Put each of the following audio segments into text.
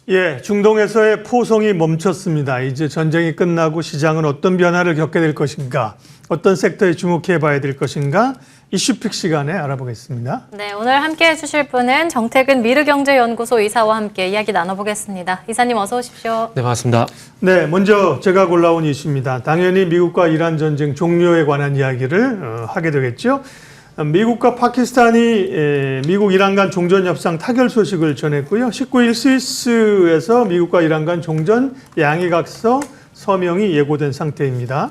예, 중동에서의 포성이 멈췄습니다. 이제 전쟁이 끝나고 시장은 어떤 변화를 겪게 될 것인가, 어떤 섹터에 주목해 봐야 될 것인가, 이슈픽 시간에 알아보겠습니다. 네, 오늘 함께 해주실 분은 정태근 미르경제연구소 이사와 함께 이야기 나눠보겠습니다. 이사님 어서 오십시오. 네, 반갑습니다. 네, 먼저 제가 골라온 이슈입니다. 당연히 미국과 이란 전쟁 종료에 관한 이야기를 하게 되겠죠. 미국과 파키스탄이 미국 이란 간 종전 협상 타결 소식을 전했고요. 19일 스위스에서 미국과 이란 간 종전 양해각서 서명이 예고된 상태입니다.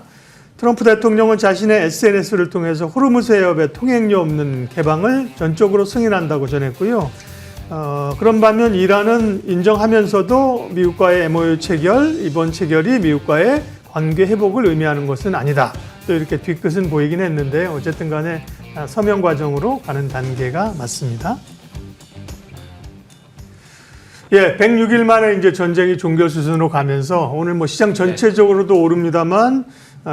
트럼프 대통령은 자신의 SNS를 통해서 호르무즈 해협의 통행료 없는 개방을 전적으로 승인한다고 전했고요. 그런 반면 이란은 인정하면서도 미국과의 MOU 체결, 이번 체결이 미국과의 관계 회복을 의미하는 것은 아니다. 또 이렇게 뒤끝은 보이긴 했는데 어쨌든 간에 서명 과정으로 가는 단계가 맞습니다. 예, 106일 만에 이제 전쟁이 종결 수순으로 가면서 오늘 뭐 시장 전체적으로도 오릅니다만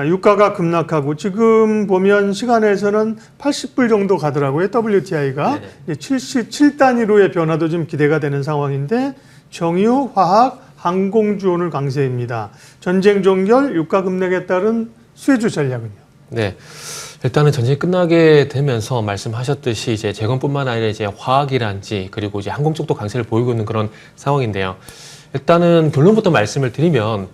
유가가 급락하고 지금 보면 시간에서는 80불 정도 가더라고요. WTI가 77단위로의 변화도 좀 기대가 되는 상황인데 정유, 화학, 항공주 오늘 강세입니다. 전쟁 종결, 유가 급락에 따른 수혜주 전략은요? 네. 일단은 전쟁이 끝나게 되면서 말씀하셨듯이 이제 재건뿐만 아니라 이제 화학이란지 그리고 이제 항공 쪽도 강세를 보이고 있는 그런 상황인데요. 일단은 결론부터 말씀을 드리면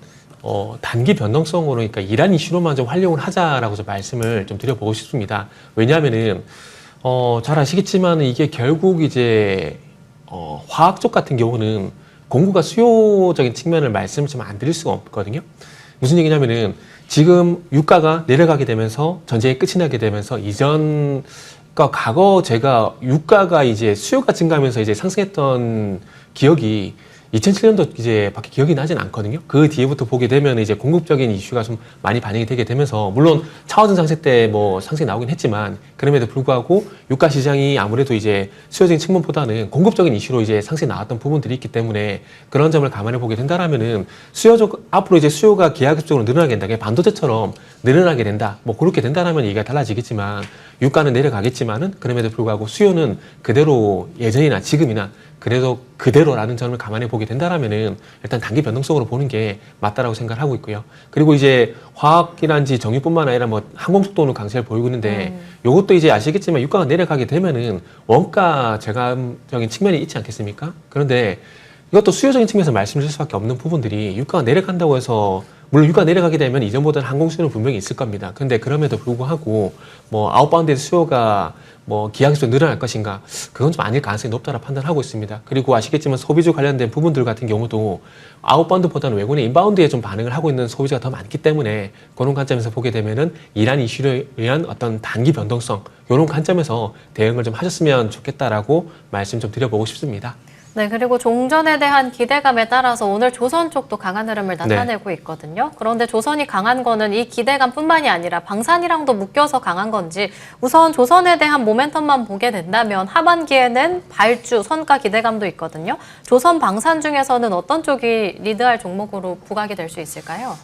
단기 변동성으로 그러니까 이란 이슈로만 좀 활용을 하자라고 좀 말씀을 좀 드려보고 싶습니다. 왜냐하면은 잘 아시겠지만 이게 결국 이제 화학 쪽 같은 경우는 공급과 수요적인 측면을 말씀을 좀 안 드릴 수가 없거든요. 무슨 얘기냐면은 지금 유가가 내려가게 되면서 전쟁이 끝이 나게 되면서 이전과 과거 제가 유가가 이제 수요가 증가하면서 이제 상승했던 기억이 2007년도 이제 밖에 기억이 나진 않거든요. 그 뒤에부터 보게 되면 이제 공급적인 이슈가 좀 많이 반영이 되게 되면서 물론 차오증 상세 때 뭐 상승이 나오긴 했지만 그럼에도 불구하고 유가 시장이 아무래도 이제 수요적인 측면보다는 공급적인 이슈로 이제 상승이 나왔던 부분들이 있기 때문에 그런 점을 감안해 보게 된다라면은 수요적 앞으로 이제 수요가 기하급수적으로 늘어나게 된다. 반도체처럼 늘어나게 된다. 뭐 그렇게 된다라면 얘기가 달라지겠지만 유가는 내려가겠지만은 그럼에도 불구하고 수요는 그대로 예전이나 지금이나 그래도 그대로라는 점을 감안해 보게 된다라면은 일단 단기 변동성으로 보는 게 맞다라고 생각을 하고 있고요. 그리고 이제 화학이란지 정유뿐만 아니라 뭐 항공 쪽도 오늘 강세를 보이고 있는데 요것도 이제 아시겠지만 유가가 내려가게 되면은 원가 절감적인 측면이 있지 않겠습니까? 그런데 이것도 수요적인 측면에서 말씀드릴 수밖에 없는 부분들이 유가가 내려간다고 해서 물론 유가가 내려가게 되면 이전보다는 항공 수요는 분명히 있을 겁니다. 그런데 그럼에도 불구하고 뭐 아웃바운드의 수요가 뭐 기하급수로 늘어날 것인가 그건 좀 아닐 가능성이 높다라 판단하고 있습니다. 그리고 아시겠지만 소비주 관련된 부분들 같은 경우도 아웃바운드보다는 외국인의 인바운드에 좀 반응을 하고 있는 소비자가 더 많기 때문에 그런 관점에서 보게 되면은 이란 이슈로 인한 어떤 단기 변동성 이런 관점에서 대응을 좀 하셨으면 좋겠다라고 말씀 좀 드려보고 싶습니다. 네, 그리고 종전에 대한 기대감에 따라서 오늘 조선 쪽도 강한 흐름을 나타내고 있거든요. 그런데 조선이 강한 거는 이 기대감뿐만이 아니라 방산이랑도 묶여서 강한 건지 우선 조선에 대한 모멘텀만 보게 된다면 하반기에는 발주, 선가 기대감도 있거든요. 조선 방산 중에서는 어떤 쪽이 리드할 종목으로 부각이 될 수 있을까요?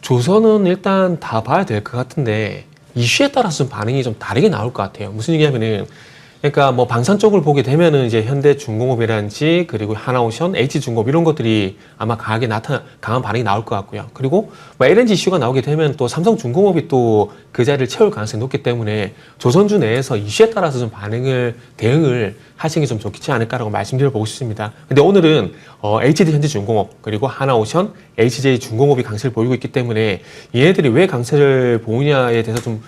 조선은 일단 다 봐야 될 것 같은데 이슈에 따라서 좀 반응이 좀 다르게 나올 것 같아요. 무슨 얘기냐면은 그러니까 뭐 방산 쪽을 보게 되면은 이제 현대중공업이라든지 그리고 하나오션, H중공업 이런 것들이 아마 강한 반응이 나올 것 같고요. 그리고 뭐 LNG 이슈가 나오게 되면 또 삼성중공업이 또 그 자리를 채울 가능성이 높기 때문에 조선주 내에서 이슈에 따라서 좀 대응을 하시는 게 좀 좋지 않을까라고 말씀드려보고 싶습니다. 근데 오늘은 HD 현대중공업 그리고 하나오션, HJ중공업이 강세를 보이고 있기 때문에 얘네들이 왜 강세를 보이냐에 대해서 좀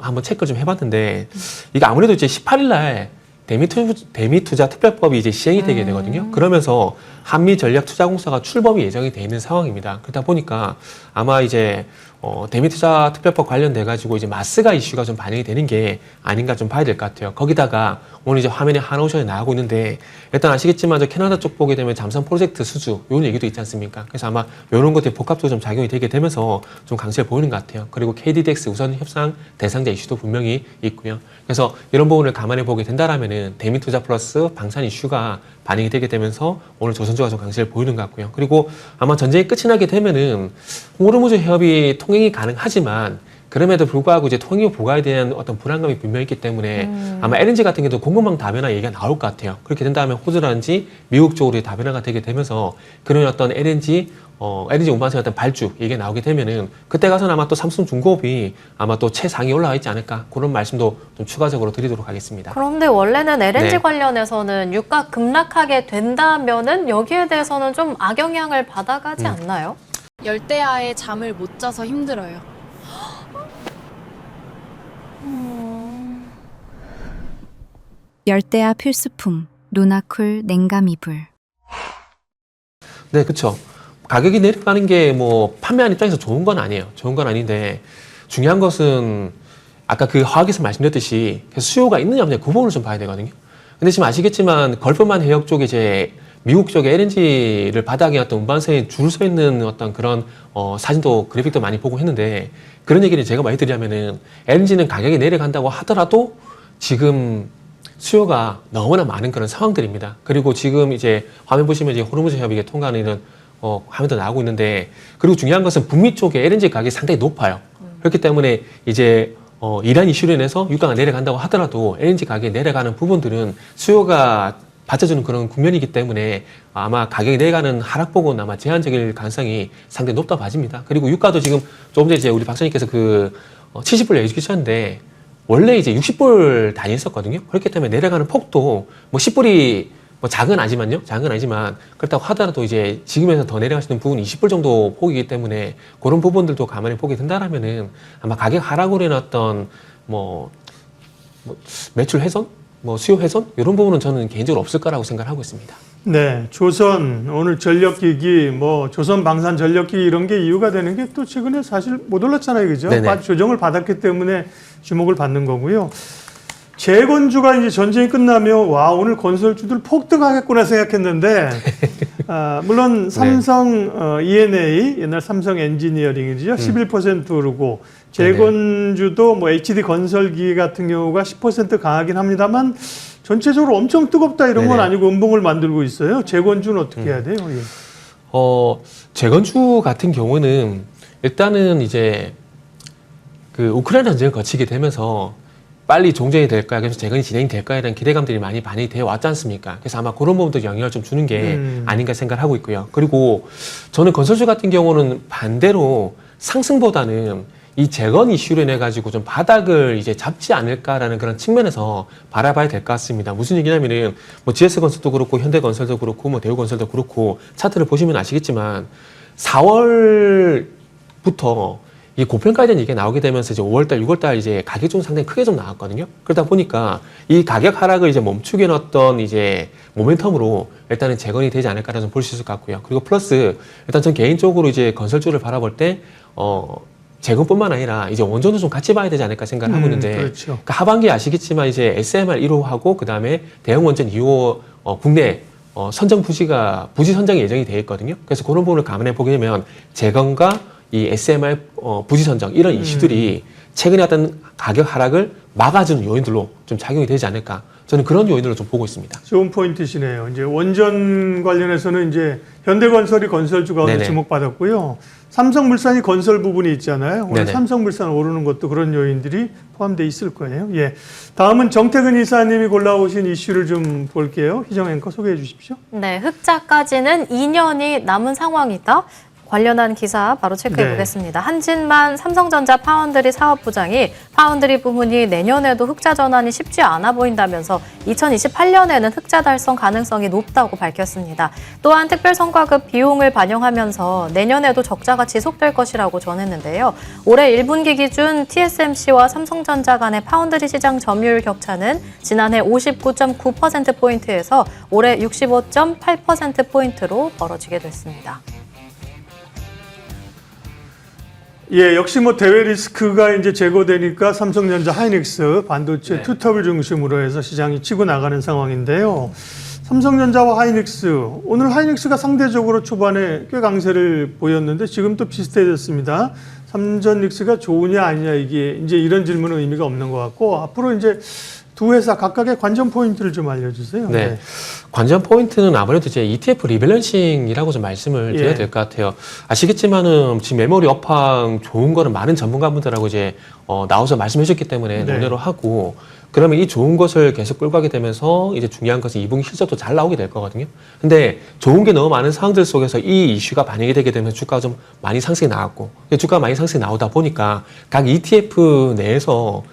한번 체크를 좀 해봤는데 이게 아무래도 이제 18일 날 대미투자 특별법이 이제 시행이 되게 되거든요. 그러면서 한미전략투자공사가 출범이 예정이 돼 있는 상황입니다. 그러다 보니까 아마 이제 대미투자 특별법 관련돼 가지고 이제 마스가 이슈가 좀 반영이 되는 게 아닌가 좀 봐야 될 것 같아요. 거기다가 오늘 이제 화면에 하나오션이 나오고 있는데 일단 아시겠지만 저 캐나다 쪽 보게 되면 잠수함 프로젝트 수주 이런 얘기도 있지 않습니까? 그래서 아마 이런 것들이 복합적으로 좀 작용이 되게 되면서 좀 강세를 보이는 것 같아요. 그리고 KDDX 우선 협상 대상자 이슈도 분명히 있고요. 그래서 이런 부분을 감안해 보게 된다라면은 대미투자 플러스 방산 이슈가 반영이 되게 되면서 오늘 조선주가 좀 강세를 보이는 것 같고요. 그리고 아마 전쟁이 끝이 나게 되면은 호르무즈 해협이 통행이 가능하지만 그럼에도 불구하고 이제 통유 보강에 대한 어떤 불안감이 분명히 있기 때문에 아마 LNG 같은 경우도 공급망 다변화 얘기가 나올 것 같아요. 그렇게 된다면 호주라든지 미국 쪽으로 다변화가 되게 되면서 그런 어떤 LNG 운반선의 어떤 발주 얘기가 나오게 되면은 그때 가서는 아마 또 삼성중공업이 아마 또 최상위 올라와 있지 않을까 그런 말씀도 좀 추가적으로 드리도록 하겠습니다. 그런데 원래는 LNG 네. 관련해서는 유가 급락하게 된다면은 여기에 대해서는 좀 악영향을 받아가지 않나요? 열대야에 잠을 못 자서 힘들어요. 열대야 필수품 루나쿨 냉감 이불. 네, 그렇죠. 가격이 내려가는 게 뭐 판매하는 입장에서 좋은 건 아니에요. 좋은 건 아닌데 중요한 것은 아까 그 화학에서 말씀드렸듯이 수요가 있느냐 없느냐 그 부분을 좀 봐야 되거든요. 근데 지금 아시겠지만 걸프만 해역 쪽에 이제 미국 쪽에 LNG를 바닥에 어떤 운반선에 줄 서 있는 어떤 그런 사진도 그래픽도 많이 보고 했는데 그런 얘기를 제가 많이 드리자면은 LNG는 가격이 내려간다고 하더라도 지금 수요가 너무나 많은 그런 상황들입니다. 그리고 지금 이제 화면 보시면 이제 호르무즈 협약에 통과하는 화면도 나오고 있는데 그리고 중요한 것은 북미 쪽에 LNG 가격이 상당히 높아요. 그렇기 때문에 이제 이란 이슈로 인해서 유가가 내려간다고 하더라도 LNG 가격이 내려가는 부분들은 수요가 받쳐주는 그런 국면이기 때문에 아마 가격이 내려가는 하락폭은 아마 제한적일 가능성이 상당히 높다고 봐집니다. 그리고 유가도 지금 조금 전에 이제 우리 박사님께서 그 70불 얘기 주셨는데 원래 이제 60불 다녔었거든요. 그렇기 때문에 내려가는 폭도 뭐 10불이 뭐 작은 아니지만 그렇다고 하더라도 이제 지금에서 더 내려갈 수 있는 부분이 20불 정도 폭이기 때문에 그런 부분들도 감안해 보게 된다라면은 아마 가격 하락으로 인한 어떤 뭐 매출 훼손, 수요 훼손 이런 부분은 저는 개인적으로 없을 거라고 생각하고 있습니다. 네, 조선 오늘 전력기기 조선 방산 전력기기 이런 게 이유가 되는 게 또 최근에 사실 못 올랐잖아요, 그죠? 네네. 조정을 받았기 때문에 주목을 받는 거고요. 재건주가 이제 전쟁이 끝나면 와 오늘 건설주들 폭등하겠구나 생각했는데 물론 삼성 E&A 옛날 삼성 엔지니어링이죠 11% 오르고 재건주도 뭐 HD 건설기 같은 경우가 10% 강하긴 합니다만 전체적으로 엄청 뜨겁다 이런 건 네네. 아니고 음봉을 만들고 있어요. 재건주는 어떻게 해야 돼요? 예. 재건주 같은 경우는 일단은 이제 그 우크라이나 전쟁을 거치게 되면서 빨리 종전이 될까, 그래서 재건이 진행이 될까에 대한 기대감들이 많이 되어 왔지 않습니까? 그래서 아마 그런 부분도 영향을 좀 주는 게 아닌가 생각을 하고 있고요. 그리고 저는 건설주 같은 경우는 반대로 상승보다는 이 재건 이슈로 인해 가지고 좀 바닥을 이제 잡지 않을까라는 그런 측면에서 바라봐야 될 것 같습니다. 무슨 얘기냐면은 뭐 GS건설도 그렇고 현대건설도 그렇고 뭐 대우건설도 그렇고 차트를 보시면 아시겠지만 4월부터 이 고평가에 대한 얘기가 나오게 되면서 이제 5월달, 6월달 이제 가격 좀 상당히 크게 좀 나왔거든요. 그러다 보니까 이 가격 하락을 이제 멈추게 넣었던 이제 모멘텀으로 일단은 재건이 되지 않을까라는 볼 수 있을 것 같고요. 그리고 플러스 일단 전 개인적으로 이제 건설주를 바라볼 때 재건뿐만 아니라 이제 원전도 좀 같이 봐야 되지 않을까 생각을 하고 있는데 그렇죠. 그러니까 하반기에 아시겠지만 이제 SMR 1호하고 그 다음에 대형 원전 2호 국내 선정 부지 선정이 예정이 되어 있거든요. 그래서 그런 부분을 감안해 보게 되면 재건과 이 SMR 부지 선정 이런 이슈들이 최근에 어떤 가격 하락을 막아주는 요인들로 좀 작용이 되지 않을까 저는 그런 요인들로 좀 보고 있습니다. 좋은 포인트시네요. 이제 원전 관련해서는 이제 현대건설이 건설주가 오늘 네네. 주목받았고요. 삼성물산이 건설 부분이 있잖아요. 오늘 네네. 삼성물산 오르는 것도 그런 요인들이 포함되어 있을 거예요. 예. 다음은 정태근 이사님이 골라오신 이슈를 좀 볼게요. 희정 앵커 소개해 주십시오. 네, 흑자까지는 2년이 남은 상황이다. 관련한 기사 바로 체크해 네. 보겠습니다. 한진만 삼성전자 파운드리 사업부장이 파운드리 부문이 내년에도 흑자 전환이 쉽지 않아 보인다면서 2028년에는 흑자 달성 가능성이 높다고 밝혔습니다. 또한 특별성과급 비용을 반영하면서 내년에도 적자가 지속될 것이라고 전했는데요. 올해 1분기 기준 TSMC와 삼성전자 간의 파운드리 시장 점유율 격차는 지난해 59.9%포인트에서 올해 65.8%포인트로 벌어지게 됐습니다. 예, 역시 대외 리스크가 이제 제거되니까 삼성전자 하이닉스 반도체 네. 투톱을 중심으로 해서 시장이 치고 나가는 상황인데요. 삼성전자와 하이닉스, 오늘 하이닉스가 상대적으로 초반에 꽤 강세를 보였는데 지금 또 비슷해졌습니다. 삼전 닉스가 좋으냐 아니냐 이게 이제 이런 질문은 의미가 없는 것 같고 앞으로 이제 두 회사 각각의 관전 포인트를 좀 알려주세요. 네. 관전 포인트는 아무래도 이제 ETF 리밸런싱이라고 좀 말씀을 드려야 될 것 같아요. 아시겠지만은 지금 메모리 업황 좋은 거는 많은 전문가분들하고 이제 나와서 말씀해 주셨기 때문에 네. 논의를 하고 그러면 이 좋은 것을 계속 끌고 가게 되면서 이제 중요한 것은 2분기 실적도 잘 나오게 될 거거든요. 근데 좋은 게 너무 많은 상황들 속에서 이 이슈가 반영이 되게 되면 주가가 좀 많이 상승이 나왔고 주가가 많이 상승이 나오다 보니까 각 ETF 내에서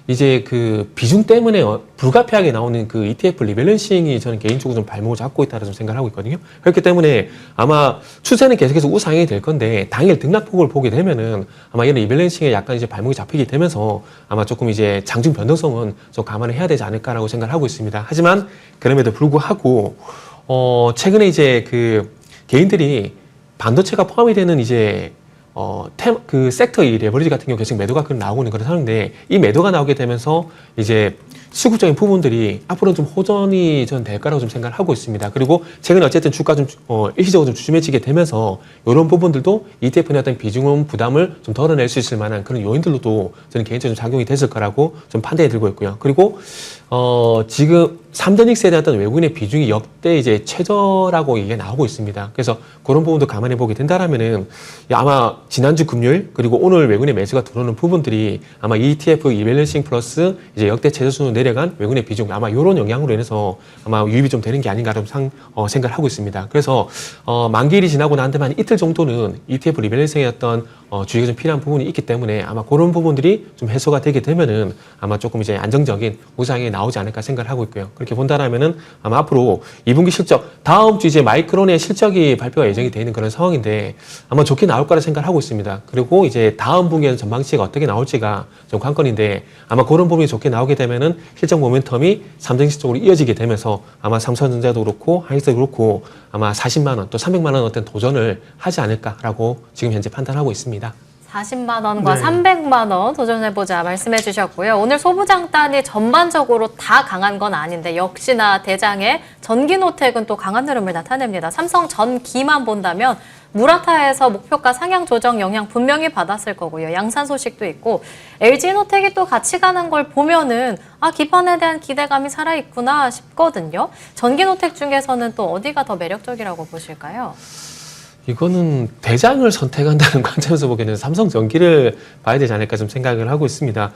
이제 그 비중 때문에 불가피하게 나오는 그 ETF 리밸런싱이 저는 개인적으로 좀 발목을 잡고 있다고 좀 생각을 하고 있거든요. 그렇기 때문에 아마 추세는 계속해서 우상향이 될 건데 당일 등락폭을 보게 되면은 아마 이런 리밸런싱에 약간 이제 발목이 잡히게 되면서 아마 조금 이제 장중 변동성은 좀 감안을 해야 되지 않을까라고 생각을 하고 있습니다. 하지만 그럼에도 불구하고 최근에 이제 그 개인들이 반도체가 포함이 되는 이제 그 섹터의 레버리지 같은 경우 계속 매도가 나오고 있는 그런 상황인데 이 매도가 나오게 되면서 이제 수급적인 부분들이 앞으로는 좀 호전이 전 될 거라고 좀 생각을 하고 있습니다. 그리고 최근에 어쨌든 주가 좀 일시적으로 좀 주춤해지게 되면서 이런 부분들도 ETF의 어떤 비중 부담을 좀 덜어낼 수 있을 만한 그런 요인들로도 저는 개인적으로 좀 작용이 됐을 거라고 좀 판단이 들고 있고요. 그리고 지금 3전 닉스에 대한 어떤 외국인의 비중이 역대 이제 최저라고 이게 나오고 있습니다. 그래서 그런 부분도 감안해 보게 된다라면은 아마 지난주 금요일 그리고 오늘 외국인의 매수가 들어오는 부분들이 아마 ETF 리밸런싱 플러스 이제 역대 최저 수준 내려간 외국인의 비중 아마 이런 영향으로 인해서 아마 유입이 좀 되는 게 아닌가라고 생각을 하고 있습니다. 그래서 만기일이 지나고 난 데만 이틀 정도는 ETF 리밸런싱의 어떤 주의가 좀 필요한 부분이 있기 때문에 아마 그런 부분들이 좀 해소가 되게 되면은 아마 조금 이제 안정적인 우상이 나오지 않을까 생각을 하고 있고요. 그렇게 본다라면은 아마 앞으로 2분기 실적 다음 주 이제 마이크론의 실적이 발표가 예정이 되어 있는 그런 상황인데 아마 좋게 나올 거라 생각을 하고 있습니다. 그리고 이제 다음 분기에는 전망치가 어떻게 나올지가 좀 관건인데 아마 그런 부분이 좋게 나오게 되면은 실적 모멘텀이 삼성전자 쪽으로 이어지게 되면서 아마 삼성전자도 그렇고 하이닉스도 그렇고 아마 40만 원 또 300만 원 어떤 도전을 하지 않을까라고 지금 현재 판단하고 있습니다. 40만 원과 네. 300만 원 도전해보자 말씀해 주셨고요. 오늘 소부장단이 전반적으로 다 강한 건 아닌데 역시나 대장의 전기노텍은 또 강한 흐름을 나타냅니다. 삼성 전기만 본다면 무라타에서 목표가 상향 조정 영향 분명히 받았을 거고요. 양산 소식도 있고 LG노텍이 또 같이 가는 걸 보면은 기판에 대한 기대감이 살아있구나 싶거든요. 전기노텍 중에서는 또 어디가 더 매력적이라고 보실까요? 이거는 대장을 선택한다는 관점에서 보기에는 삼성전기를 봐야 되지 않을까 좀 생각을 하고 있습니다.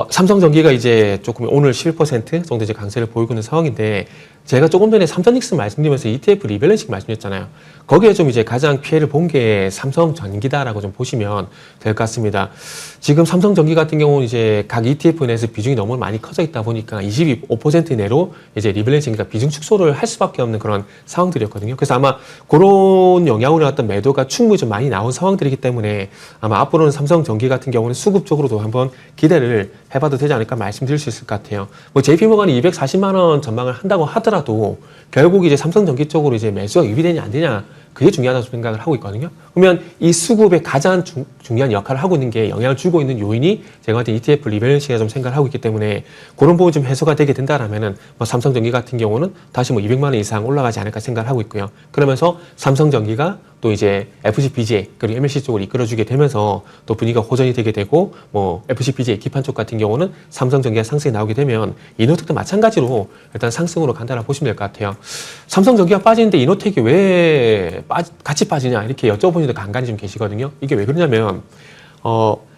삼성전기가 이제 조금 오늘 11% 정도 이제 강세를 보이고 있는 상황인데 제가 조금 전에 삼성닉스 말씀드리면서 ETF 리밸런싱 말씀드렸잖아요. 거기에 좀 이제 가장 피해를 본 게 삼성전기다라고 좀 보시면 될 것 같습니다. 지금 삼성전기 같은 경우는 이제 각 ETF 내에서 비중이 너무 많이 커져 있다 보니까 25% 내로 이제 리밸런싱과 비중 축소를 할 수밖에 없는 그런 상황들이었거든요. 그래서 아마 그런 영향으로 어떤 매도가 충분히 좀 많이 나온 상황들이기 때문에 아마 앞으로는 삼성전기 같은 경우는 수급 쪽으로도 한번 기대를 해봐도 되지 않을까 말씀드릴 수 있을 것 같아요. 뭐 JP모건이 240만 원 전망을 한다고 하더라도 결국 이제 삼성전기 쪽으로 이제 매수가 유입되냐 안 되냐 그게 중요하다고 생각을 하고 있거든요. 그러면 이 수급에 가장 중요한 역할을 하고 있는 게 영향을 주고 있는 요인이 제가 볼 때 ETF 리밸런싱이라 좀 생각을 하고 있기 때문에 그런 부분이 좀 해소가 되게 된다라면은 뭐 삼성전기 같은 경우는 다시 뭐 200만 원 이상 올라가지 않을까 생각을 하고 있고요. 그러면서 삼성전기가 또 이제 FCBGA 그리고 MLC 쪽으로 이끌어주게 되면서 또 분위기가 호전이 되게 되고 뭐 FCBGA 기판 쪽 같은 경우는 삼성전기가 상승이 나오게 되면 이노텍도 마찬가지로 일단 상승으로 간다라고 보시면 될 것 같아요. 삼성전기가 빠지는데 이노텍이 왜 같이 빠지냐 이렇게 여쭤보는 분들 간간히 좀 계시거든요. 이게 왜 그러냐면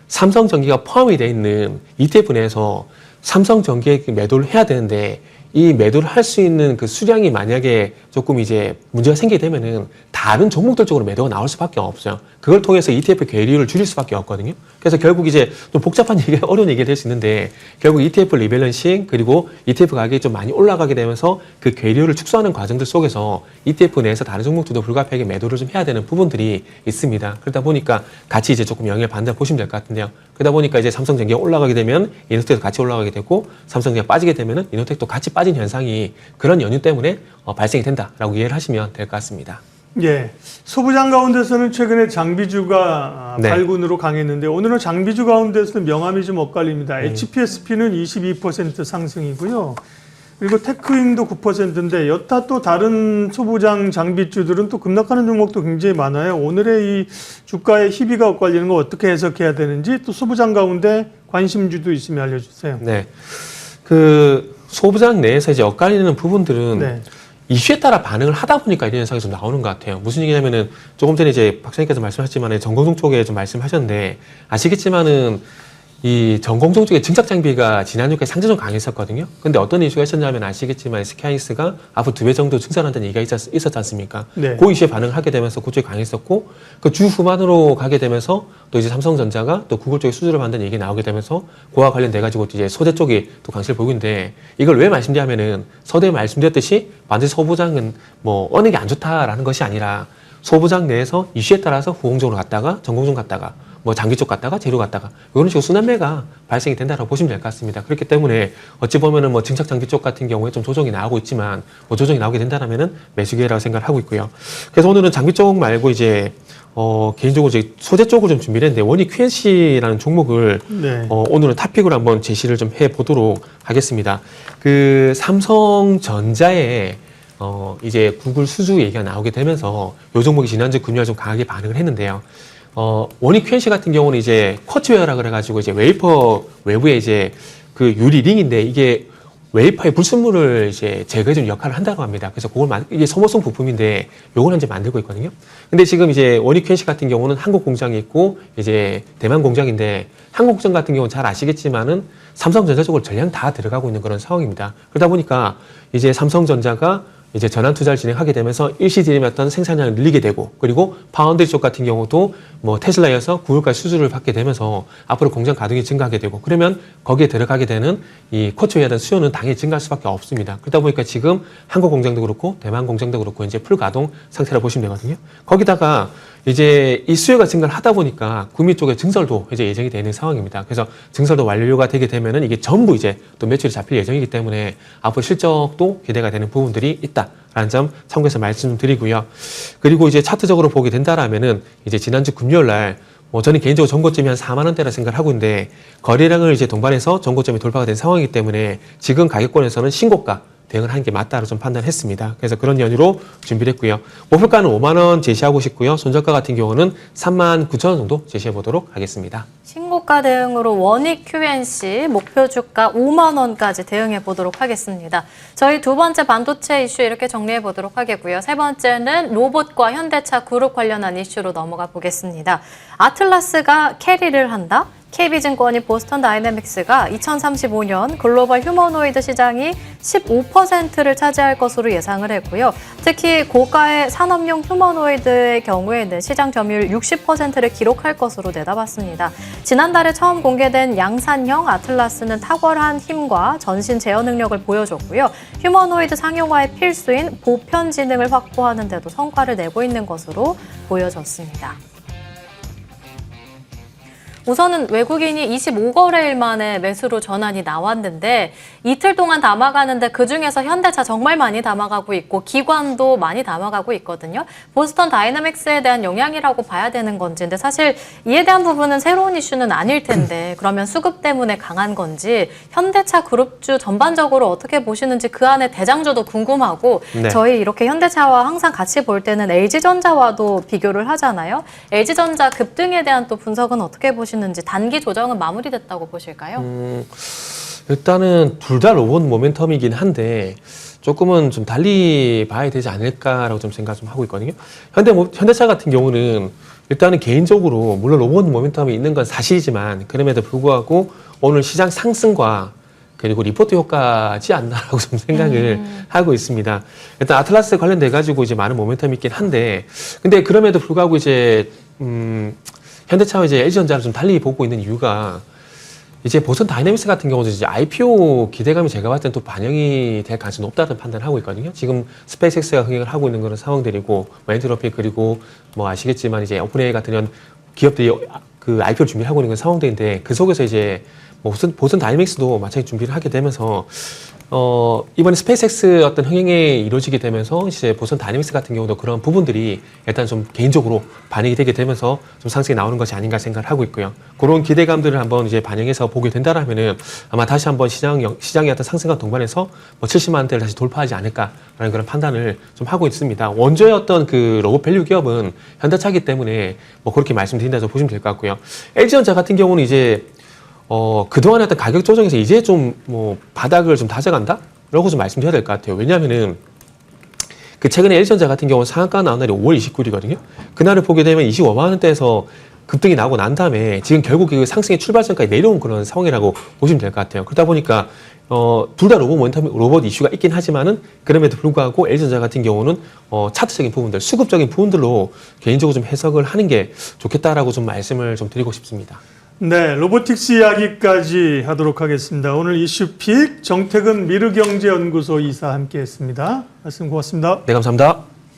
삼성전기가 포함이 되어 있는 ETF 내에서 삼성전기에 매도를 해야 되는데 이 매도를 할 수 있는 그 수량이 만약에 조금 이제 문제가 생기게 되면은 다른 종목들 쪽으로 매도가 나올 수밖에 없어요. 그걸 통해서 ETF 괴리율을 줄일 수밖에 없거든요. 그래서 결국 이제 좀 복잡한 얘기가 어려운 얘기가 될 수 있는데 결국 ETF 리밸런싱 그리고 ETF 가격이 좀 많이 올라가게 되면서 그 괴리율을 축소하는 과정들 속에서 ETF 내에서 다른 종목들도 불가피하게 매도를 좀 해야 되는 부분들이 있습니다. 그러다 보니까 같이 이제 조금 영향을 받는다 보시면 될 것 같은데요. 그러다 보니까 이제 삼성전기가 올라가게 되면 이노텍도 같이 올라가게 되고 삼성전기가 빠지게 되면은 이노텍도 같이 빠진 현상이 그런 연유 때문에 발생이 된다라고 이해를 하시면 될 것 같습니다. 예. 소부장 가운데서는 최근에 장비주가 네. 발군으로 강했는데 오늘은 장비주 가운데서는 명암이 좀 엇갈립니다. HPSP는 22% 상승이고요. 그리고 테크임도 9%인데 여타 또 다른 소부장 장비주들은 또 급락하는 종목도 굉장히 많아요. 오늘의 이 주가의 희비가 엇갈리는 거 어떻게 해석해야 되는지 또 소부장 가운데 관심주도 있으면 알려주세요. 네. 그 소부장 내에서 이제 엇갈리는 부분들은 네. 이슈에 따라 반응을 하다 보니까 이런 현상이 좀 나오는 것 같아요. 무슨 얘기냐면은 조금 전에 이제 박사님께서 말씀하셨지만 전공종 쪽에 좀 말씀하셨는데 아시겠지만은 이 전공종 쪽에 증착 장비가 지난주까지 상대적으로 강했었거든요. 근데 어떤 이슈가 있었냐면 아시겠지만 SK하이닉스가 앞으로 2배 정도 증산한다는 얘기가 있었지 않습니까? 네. 그 이슈에 반응을 하게 되면서 그쪽이 강했었고 그 주 후반으로 가게 되면서 또 이제 삼성전자가 또 구글 쪽에 수주를 받는 얘기 나오게 되면서 그와 관련돼 가지고 이제 소재 쪽이 또 강세를 보이고 있는데 이걸 왜 말씀드리냐면은 서두에 말씀드렸듯이 반드시 소부장은 뭐 어느 게 안 좋다라는 것이 아니라 소부장 내에서 이슈에 따라서 후공종으로 갔다가 전공종 갔다가 뭐 장기 쪽 갔다가 재료 갔다가 이런 식으로 순환매가 발생이 된다고 보시면 될 것 같습니다. 그렇기 때문에 어찌 보면은 뭐 증착 장비 쪽 같은 경우에 좀 조정이 나오고 있지만 뭐 조정이 나오게 된다라면은 매수 기회라고 생각을 하고 있고요. 그래서 오늘은 장비 쪽 말고 이제 개인적으로 이제 소재 쪽을 좀 준비를 했는데 원익 QNC라는 종목을 네. 오늘은 탑픽으로 한번 제시를 좀 해보도록 하겠습니다. 그 삼성전자의 이제 구글 수주 얘기가 나오게 되면서 요 종목이 지난주 금요일 좀 강하게 반응을 했는데요. 원익 QNC 같은 경우는 이제 쿼츠웨어라 그래가지고 이제 웨이퍼 외부에 이제 그 유리 링인데 이게 웨이퍼의 불순물을 이제 제거해주는 역할을 한다고 합니다. 그래서 그걸 이게 소모성 부품인데 요걸 이제 만들고 있거든요. 근데 지금 이제 원익 QNC 같은 경우는 한국 공장이 있고 이제 대만 공장인데 한국 공장 같은 경우는 잘 아시겠지만은 삼성전자 쪽으로 전량 다 들어가고 있는 그런 상황입니다. 그러다 보니까 이제 삼성전자가 이제 전환 투자를 진행하게 되면서 일시적인 어떤 생산량을 늘리게 되고 그리고 파운드리 쪽 같은 경우도 뭐 테슬라여서 구글까지 수주를 받게 되면서 앞으로 공장 가동이 증가하게 되고 그러면 거기에 들어가게 되는 이 쿼츠웨어에 대한 수요는 당연히 증가할 수밖에 없습니다. 그러다 보니까 지금 한국 공장도 그렇고 대만 공장도 그렇고 이제 풀 가동 상태라고 보시면 되거든요. 거기다가 이제 이 수요가 증가를 하다 보니까 구미 쪽에 증설도 이제 예정이 되어 있는 상황입니다. 그래서 증설도 완료가 되게 되면은 이게 전부 이제 또 매출이 잡힐 예정이기 때문에 앞으로 실적도 기대가 되는 부분들이 있다라는 점 참고해서 말씀드리고요. 그리고 이제 차트적으로 보게 된다라면은 이제 지난주 금요일 날 저는 개인적으로 전고점이 한 4만 원대라 생각을 하고 있는데 거래량을 이제 동반해서 전고점이 돌파가 된 상황이기 때문에 지금 가격권에서는 신고가 대응을 하는 게 맞다고 좀 판단했습니다. 그래서 그런 연유로 준비를 했고요. 목표가는 5만 원 제시하고 싶고요. 손절가 같은 경우는 3만 9천 원 정도 제시해 보도록 하겠습니다. 신고가 대응으로 원익 QNC 목표 주가 5만 원까지 대응해 보도록 하겠습니다. 저희 두 번째 반도체 이슈 이렇게 정리해 보도록 하겠고요. 세 번째는 로봇과 현대차 그룹 관련한 이슈로 넘어가 보겠습니다. 아틀라스가 캐리를 한다? KB증권이 보스턴 다이내믹스가 2035년 글로벌 휴머노이드 시장이 15%를 차지할 것으로 예상을 했고요. 특히 고가의 산업용 휴머노이드의 경우에는 시장 점유율 60%를 기록할 것으로 내다봤습니다. 지난달에 처음 공개된 양산형 아틀라스는 탁월한 힘과 전신 제어 능력을 보여줬고요. 휴머노이드 상용화의 필수인 보편 지능을 확보하는 데도 성과를 내고 있는 것으로 보여졌습니다. 우선은 외국인이 25거래일 만에 매수로 전환이 나왔는데 이틀 동안 담아가는데 그중에서 현대차 정말 많이 담아가고 있고 기관도 많이 담아가고 있거든요. 보스턴 다이내믹스에 대한 영향이라고 봐야 되는 건지 근데 사실 이에 대한 부분은 새로운 이슈는 아닐 텐데 그러면 수급 때문에 강한 건지 현대차 그룹주 전반적으로 어떻게 보시는지 그 안에 대장주도 궁금하고 네. 저희 이렇게 현대차와 항상 같이 볼 때는 LG전자와도 비교를 하잖아요. LG전자 급등에 대한 또 분석은 어떻게 보시는지 단기 조정은 마무리됐다고 보실까요? 일단은 둘 다 로봇 모멘텀이긴 한데 조금은 좀 달리 봐야 되지 않을까라고 좀 생각 좀 하고 있거든요. 현대차 같은 경우는 일단은 개인적으로 물론 로봇 모멘텀이 있는 건 사실이지만 그럼에도 불구하고 오늘 시장 상승과 그리고 리포트 효과지 않나라고 좀 생각을 하고 있습니다. 일단 아틀라스 관련돼 가지고 이제 많은 모멘텀이 있긴 한데 근데 그럼에도 불구하고 이제 현대차와 이제 LG전자를 좀 달리 보고 있는 이유가 이제 보스턴 다이내믹스 같은 경우도 이제 IPO 기대감이 제가 봤을 땐 또 반영이 될 가능성이 높다는 판단을 하고 있거든요. 지금 스페이스X가 흥행을 하고 있는 그런 상황들이고, 엔트로피 그리고 뭐 아시겠지만 이제 오픈AI 같은 이런 기업들이 그 IPO를 준비를 하고 있는 그런 상황들인데 그 속에서 이제 보스턴 다이내믹스도 마찬가지 준비를 하게 되면서 이번에 스페이스X 어떤 흥행이 이루어지게 되면서 이제 보선 다이내믹스 같은 경우도 그런 부분들이 일단 좀 개인적으로 반영이 되게 되면서 좀 상승이 나오는 것이 아닌가 생각을 하고 있고요. 그런 기대감들을 한번 이제 반영해서 보게 된다라면은 아마 다시 한번 시장의 어떤 상승과 동반해서 뭐 70만 원대를 다시 돌파하지 않을까라는 그런 판단을 좀 하고 있습니다. 원조의 어떤 그 로봇 밸류 기업은 현대차기 때문에 뭐 그렇게 말씀드린다고 보시면 될 것 같고요. LG전자 같은 경우는 이제 그동안의 어떤 가격 조정에서 이제 좀 뭐 바닥을 좀 다져간다? 라고 좀 말씀드려야 될 것 같아요. 왜냐하면은 그 최근에 LG전자 같은 경우는 상한가 나온 날이 5월 29일이거든요. 그날을 보게 되면 25만 원대에서 급등이 나고 난 다음에 지금 결국 그 상승의 출발선까지 내려온 그런 상황이라고 보시면 될 것 같아요. 그러다 보니까 둘 다 로봇 이슈가 있긴 하지만은 그럼에도 불구하고 LG전자 같은 경우는 차트적인 부분들, 수급적인 부분들로 개인적으로 좀 해석을 하는 게 좋겠다라고 좀 말씀을 좀 드리고 싶습니다. 네, 로보틱스 이야기까지 하도록 하겠습니다. 오늘 이슈픽 정태근 미르경제연구소 이사 함께했습니다. 말씀 고맙습니다. 네, 감사합니다.